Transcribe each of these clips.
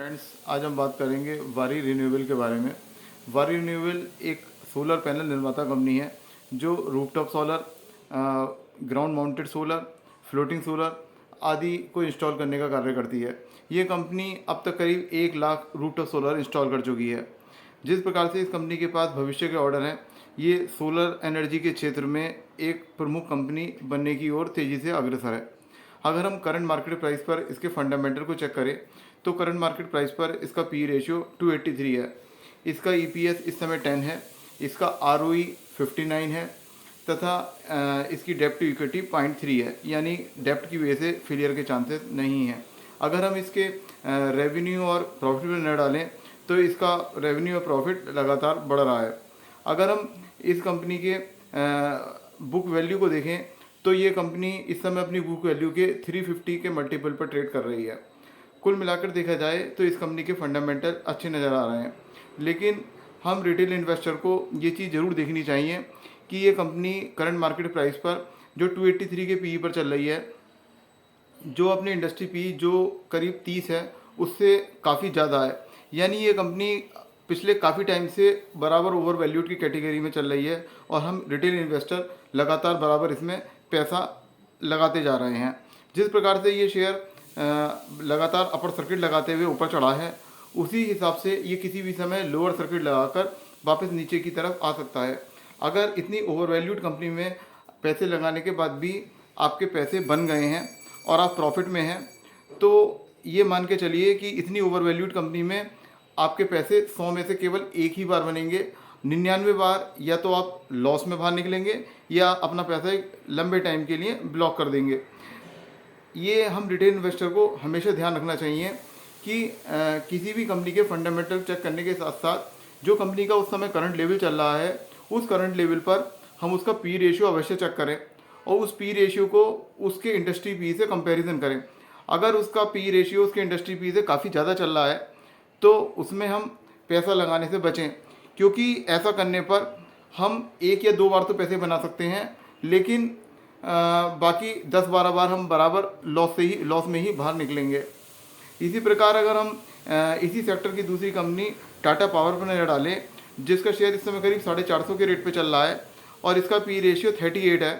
Friends, आज हम बात करेंगे वारी रिन्यूएबल के बारे में। वारी रिन्यूएबल एक सोलर पैनल निर्माता कंपनी है जो rooftop solar, ground mounted solar, floating solar आदि को इंस्टॉल करने का कार्य करती है। ये कंपनी अब तक करीब 1 लाख रूफटॉप सोलर इंस्टॉल कर चुकी है। जिस प्रकार से इस कंपनी के पास भविष्य के ऑर्डर हैं, ये सोलर एनर्जी के क्षेत्र में एक प्रमुख कंपनी बनने की ओर तेज़ी से अग्रसर है। अगर हम करंट मार्केट प्राइस पर इसके फंडामेंटल को चेक करें तो करंट मार्केट प्राइस पर इसका पी रेशियो 283 है, इसका ईपीएस इस समय 10 है, इसका आरओई 59 है तथा इसकी डेप्ट टू इक्विटी 0.3 है, यानी डेप्ट की वजह से फेलियर के चांसेस नहीं हैं। अगर हम इसके रेवेन्यू और प्रॉफिट में न डालें तो इसका रेवेन्यू और प्रॉफिट लगातार बढ़ रहा है। अगर हम इस कंपनी के बुक वैल्यू को देखें तो ये कंपनी इस समय अपनी बुक वैल्यू के 350 के मल्टीपल पर ट्रेड कर रही है। कुल मिलाकर देखा जाए तो इस कंपनी के फंडामेंटल अच्छे नज़र आ रहे हैं, लेकिन हम रिटेल इन्वेस्टर को ये चीज़ ज़रूर देखनी चाहिए कि ये कंपनी करंट मार्केट प्राइस पर जो 283 के पीई पर चल रही है, जो अपनी इंडस्ट्री पी जो करीब 30 है उससे काफ़ी ज़्यादा है। यानी ये कंपनी पिछले काफ़ी टाइम से बराबर ओवर वैल्यूड की कैटेगरी में चल रही है और हम रिटेल इन्वेस्टर लगातार बराबर इसमें पैसा लगाते जा रहे हैं। जिस प्रकार से ये शेयर लगातार अपर सर्किट लगाते हुए ऊपर चढ़ा है, उसी हिसाब से ये किसी भी समय लोअर सर्किट लगाकर वापस नीचे की तरफ आ सकता है। अगर इतनी ओवर वैल्यूड कंपनी में पैसे लगाने के बाद भी आपके पैसे बन गए हैं और आप प्रॉफिट में हैं, तो ये मान के चलिए कि इतनी ओवर वैल्यूड कंपनी में आपके पैसे 100 में से केवल एक ही बार बनेंगे। 99 बार या तो आप लॉस में बाहर निकलेंगे या अपना पैसा एक लंबे टाइम के लिए ब्लॉक कर देंगे। ये हम रिटेल इन्वेस्टर को हमेशा ध्यान रखना चाहिए कि किसी भी कंपनी के फंडामेंटल चेक करने के साथ साथ जो कंपनी का उस समय करंट लेवल चल रहा है, उस करंट लेवल पर हम उसका पी रेशियो अवश्य चेक करें और उस पी रेशियो को उसके इंडस्ट्री पी से कंपैरिजन करें। अगर उसका पी रेशियो उसके इंडस्ट्री पी से काफ़ी ज़्यादा चल रहा है तो उसमें हम पैसा लगाने से बचें, क्योंकि ऐसा करने पर हम 1 या 2 बार तो पैसे बना सकते हैं, लेकिन बाकी 10-12 बार हम बराबर लॉस में ही बाहर निकलेंगे। इसी प्रकार अगर हम इसी सेक्टर की दूसरी कंपनी टाटा पावर पर नजर डालें, जिसका शेयर इस समय करीब 450 के रेट पे चल रहा है और इसका पी रेशियो 38 है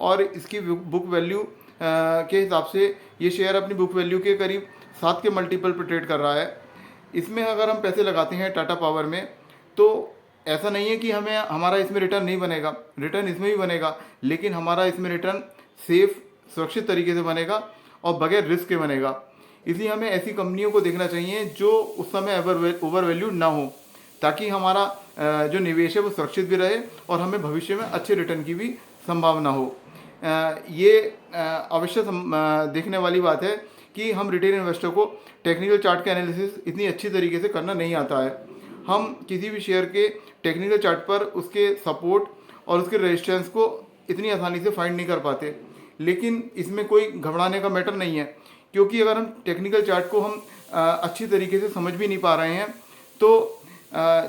और इसकी बुक वैल्यू के हिसाब से ये शेयर अपनी बुक वैल्यू के करीब 7 के मल्टीपल पर ट्रेड कर रहा है। इसमें अगर हम पैसे लगाते हैं टाटा पावर में तो ऐसा नहीं है कि हमें हमारा इसमें रिटर्न नहीं बनेगा, रिटर्न इसमें भी बनेगा, लेकिन हमारा इसमें रिटर्न सेफ सुरक्षित तरीके से बनेगा और बगैर रिस्क के बनेगा। इसलिए हमें ऐसी कंपनियों को देखना चाहिए जो उस समय ओवर वैल्यूड ना हो, ताकि हमारा जो निवेश है वो सुरक्षित भी रहे और हमें भविष्य में अच्छे रिटर्न की भी संभावना हो। ये अवश्य देखने वाली बात है कि हम रिटेल इन्वेस्टर को टेक्निकल चार्ट का एनालिसिस इतनी अच्छी तरीके से करना नहीं आता है। हम किसी भी शेयर के टेक्निकल चार्ट पर उसके सपोर्ट और उसके रेजिस्टेंस को इतनी आसानी से फाइंड नहीं कर पाते, लेकिन इसमें कोई घबराने का मैटर नहीं है, क्योंकि अगर हम टेक्निकल चार्ट को हम अच्छी तरीके से समझ भी नहीं पा रहे हैं तो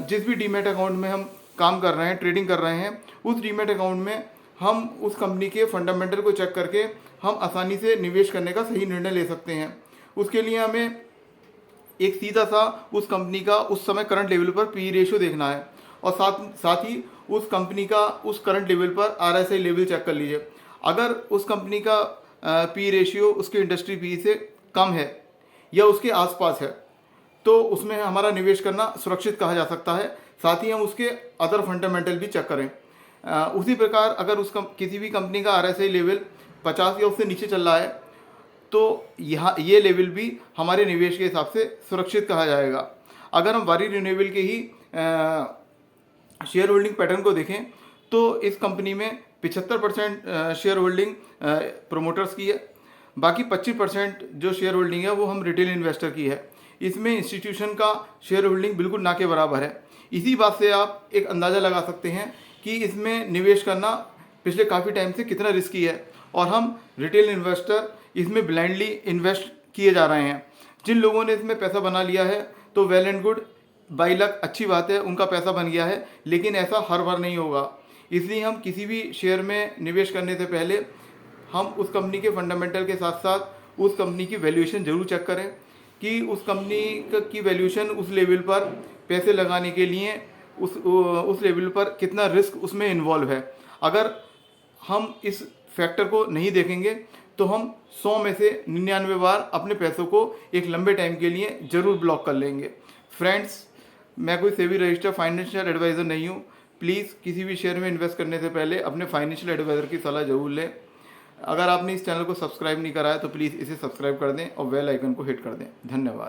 जिस भी डीमैट अकाउंट में हम काम कर रहे हैं, ट्रेडिंग कर रहे हैं, उस डीमैट अकाउंट में हम उस कंपनी के फंडामेंटल को चेक करके हम आसानी से निवेश करने का सही निर्णय ले सकते हैं। उसके लिए हमें एक सीधा सा उस कंपनी का उस समय करंट लेवल पर पी रेशियो देखना है और साथ ही उस कंपनी का उस करंट लेवल पर आरएसआई लेवल चेक कर लीजिए। अगर उस कंपनी का पी रेशियो उसके इंडस्ट्री पी से कम है या उसके आसपास है तो उसमें हमारा निवेश करना सुरक्षित कहा जा सकता है। साथ ही हम उसके अदर फंडामेंटल भी चेक करें। उसी प्रकार अगर किसी भी कंपनी का आरएसआई लेवल 50 या उससे नीचे चल रहा है तो ये लेवल भी हमारे निवेश के हिसाब से सुरक्षित कहा जाएगा। अगर हम वारी रिन्यूएबल के ही शेयर होल्डिंग पैटर्न को देखें तो इस कंपनी में 75% शेयर होल्डिंग प्रोमोटर्स की है, बाकी 25% जो शेयर होल्डिंग है वो हम रिटेल इन्वेस्टर की है। इसमें इंस्टीट्यूशन का शेयर होल्डिंग बिल्कुल ना के बराबर है। इसी बात से आप एक अंदाज़ा लगा सकते हैं कि इसमें निवेश करना पिछले काफ़ी टाइम से कितना रिस्की है और हम रिटेल इन्वेस्टर इसमें ब्लाइंडली इन्वेस्ट किए जा रहे हैं। जिन लोगों ने इसमें पैसा बना लिया है तो well and good, by luck अच्छी बात है, उनका पैसा बन गया है, लेकिन ऐसा हर बार नहीं होगा। इसलिए हम किसी भी शेयर में निवेश करने से पहले हम उस कंपनी के फंडामेंटल के साथ साथ उस कंपनी की वैल्यूएशन जरूर चेक करें कि उस कंपनी की वैल्यूएशन उस लेवल पर पैसे लगाने के लिए उस लेवल पर कितना रिस्क उसमें इन्वॉल्व है। अगर हम इस फैक्टर को नहीं देखेंगे तो हम 100 में से 99 बार अपने पैसों को एक लंबे टाइम के लिए ज़रूर ब्लॉक कर लेंगे। फ्रेंड्स, मैं कोई सेबी रजिस्टर्ड फाइनेंशियल एडवाइज़र नहीं हूँ। प्लीज़ किसी भी शेयर में इन्वेस्ट करने से पहले अपने फाइनेंशियल एडवाइज़र की सलाह ज़रूर लें। अगर आपने इस चैनल को सब्सक्राइब नहीं करा है तो प्लीज़ इसे सब्सक्राइब कर दें और बेल आइकन को हिट कर दें। धन्यवाद।